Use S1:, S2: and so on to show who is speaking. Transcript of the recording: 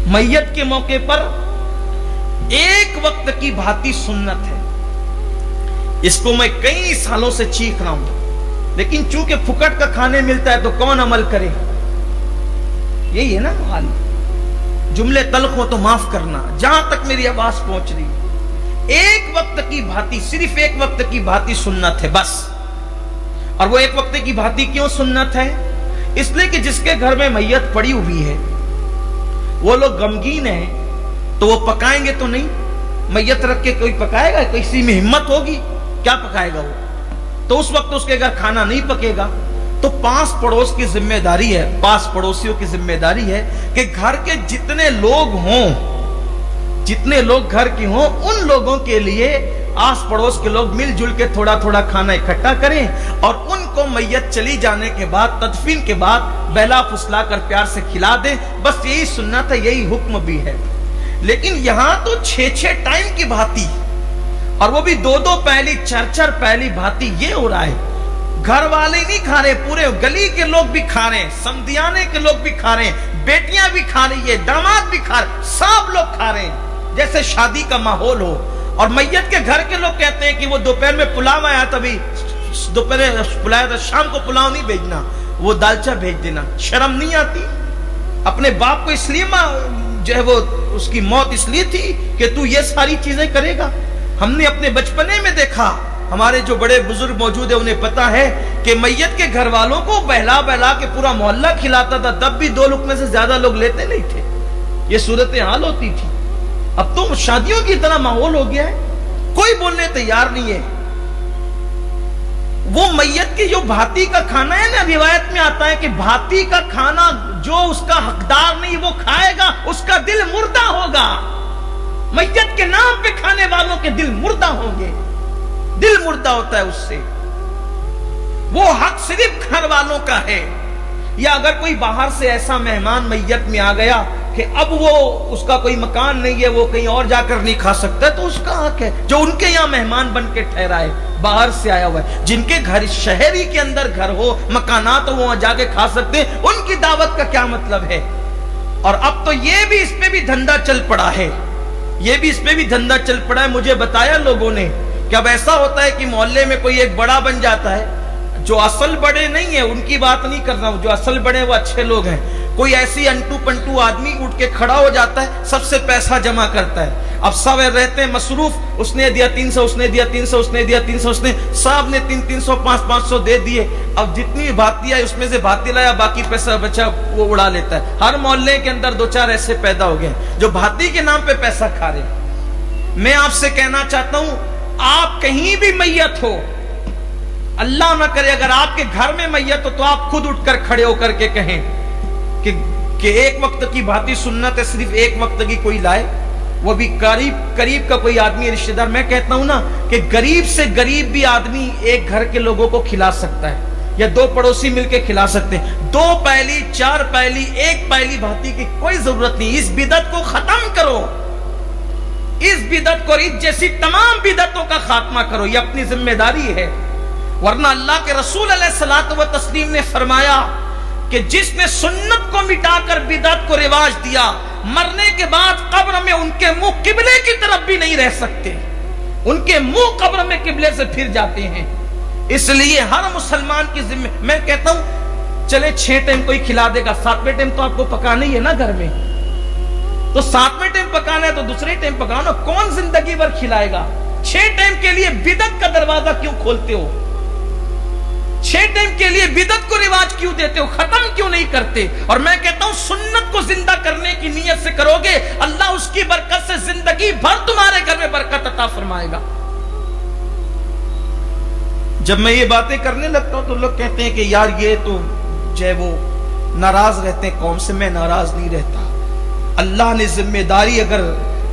S1: मैयत के मौके पर एक वक्त की भांति सुन्नत है। इसको मैं कई सालों से चीख रहा हूं, लेकिन चूंकि फुकट का खाने मिलता है तो कौन अमल करे। यही है ना हाल। जुमले तल्ख हो तो माफ करना, जहां तक मेरी आवाज पहुंच रही। एक वक्त की भांति, सिर्फ एक वक्त की भांति सुन्नत है बस। और वो एक वक्त की भांति क्यों सुन्नत है? इसलिए कि जिसके घर में मैयत पड़ी हुई है वो लोग गमगीन है, तो वो पकाएंगे तो नहीं। मैयत रख के कोई पकाएगा? किसी में हिम्मत होगी? क्या पकाएगा वो? तो उस वक्त उसके घर खाना नहीं पकेगा। तो पास पड़ोस की जिम्मेदारी है, पास पड़ोसियों की जिम्मेदारी है कि घर के जितने लोग हों, जितने लोग घर के हों, उन लोगों के लिए आस पड़ोस के लोग मिलजुल के थोड़ा थोड़ा खाना इकट्ठा करें और उनको मैयत चली जाने के बाद, तदफीन के बाद बहला फुसला कर प्यार से खिला दें। बस यही सुन्नत है, यही हुक्म भी है। लेकिन यहां तो 6-6 टाइम की भांति, और वो भी 2-2 पहली, 4-4 पहली भांति ये हो रहा है। घर वाले नहीं खा रहे, पूरे गली के लोग भी खा रहे हैं, समधियाने के लोग भी खा रहे हैं, बेटियां भी खा रही है, दामाद भी खा रहे, सब लोग खा रहे हैं जैसे शादी का माहौल हो। और मैयत के घर के लोग कहते हैं कि वो दोपहर में पुलाव आया, तभी दोपहर पुलाया था, शाम को पुलाव नहीं भेजना, वो दालचा भेज देना। शर्म नहीं आती? अपने बाप को इसलिए जो है वो उसकी मौत इसलिए थी कि तू ये सारी चीजें करेगा। हमने अपने बचपने में देखा, हमारे जो बड़े बुजुर्ग मौजूद है उन्हें पता है कि मैयत के घर वालों को बहला बहला के पूरा मोहल्ला खिलाता था, तब भी 2 लुकमे से ज्यादा लोग लेते नहीं थे। ये सूरत हाल होती थी। अब तो शादियों की तरह माहौल हो गया है, कोई बोलने तैयार नहीं है। वो मैयत की जो भांति का खाना है ना, रिवायत में आता है कि भांति का खाना जो उसका हकदार नहीं वो खाएगा, उसका दिल मुर्दा होगा। मैयत के नाम पे खाने वालों के दिल मुर्दा होंगे, दिल मुर्दा होता है उससे। वो हक सिर्फ घर वालों का है। या अगर कोई बाहर से ऐसा मेहमान मैयत में आ गया कि अब वो उसका कोई मकान नहीं है, वो कहीं और जाकर नहीं खा सकता, तो उसका हक है। जो उनके यहाँ मेहमान बन के ठहरा है, बाहर से आया हुआ है, जिनके घर शहर ही के अंदर घर हो, मकाना, तो वो वहां जाके खा सकते हैं, उनकी दावत का क्या मतलब है। और अब तो ये भी, इस पे भी धंधा चल पड़ा है, ये भी इस पे भी धंधा चल पड़ा है। मुझे बताया लोगों ने कि अब ऐसा होता है कि मोहल्ले में कोई एक बड़ा बन जाता है, जो असल बड़े नहीं है उनकी बात नहीं कर रहा हूं, जो असल बड़े वो अच्छे लोग हैं। कोई ऐसी अंटू पंटू आदमी उठ के खड़ा हो जाता है, सबसे पैसा जमा करता है। अब सब रहते हैं मसरूफ, उसने दिया 300, उसने दिया 300, उसने दिया 300, उसने सब ने 300, 500 दे दिए। अब जितनी भाती आई उसमें से भाती लाया, बाकी पैसा बचा वो उड़ा लेता है। हर मोहल्ले के अंदर 2-4 ऐसे पैदा हो गए जो भाती के नाम पे पैसा खा रहे। मैं आपसे कहना चाहता हूं, आप कहीं भी मैयत हो, अल्लाह ना करे अगर आपके घर में मैयत हो, तो आप खुद उठकर खड़े होकर के कहें कि एक वक्त की भांति सुन्नत है, सिर्फ एक वक्त की कोई लाए, वो भी करीब का कोई आदमी रिश्तेदार। मैं कहता हूं ना कि गरीब से गरीब भी आदमी एक घर के लोगों को खिला सकता है, या 2 पड़ोसी मिलकर खिला सकते हैं। 2 पहली, 4 पहली, 1 पहली भांति की कोई जरूरत नहीं। इस बिदत को खत्म करो, इस बिदत को, इस जैसी तमाम बिदतों का खात्मा करो, ये अपनी जिम्मेदारी है। वरना अल्लाह के रसूल अलैहिस्सलातु व तस्लीम ने फरमाया कि जिसने सुन्नत को मिटाकर बिदअत को रिवाज दिया, मरने के बाद कब्र में उनके मुंह किबले की तरफ भी नहीं रह सकते, उनके मुंह कब्र में किबले से फिर जाते हैं। इसलिए हर मुसलमान की जिम्मे, मैं कहता हूं चले 6 टाइम कोई खिला देगा, 7वें टाइम तो आपको पकाना ही है ना घर में, तो 7वें टाइम पकाना है तो दूसरे टाइम पकाओ ना। कौन जिंदगी भर खिलाएगा? 6 टाइम के लिए बिदअत का दरवाजा क्यों खोलते हो? 6 टाइम के लिए बिदअत को रिवाज क्यों देते हो? खत्म क्यों नहीं करते? और मैं कहता हूं सुन्नत को जिंदा करने की नीयत से करोगे, अल्लाह उसकी बरकत से जिंदगी भर तुम्हारे घर में बरकत अता फरमाएगा। जब मैं ये बातें करने लगता हूं तो लोग कहते हैं कि यार ये तो जो है वो नाराज रहते हैं कौम से। मैं नाराज नहीं रहता। अल्लाह ने जिम्मेदारी अगर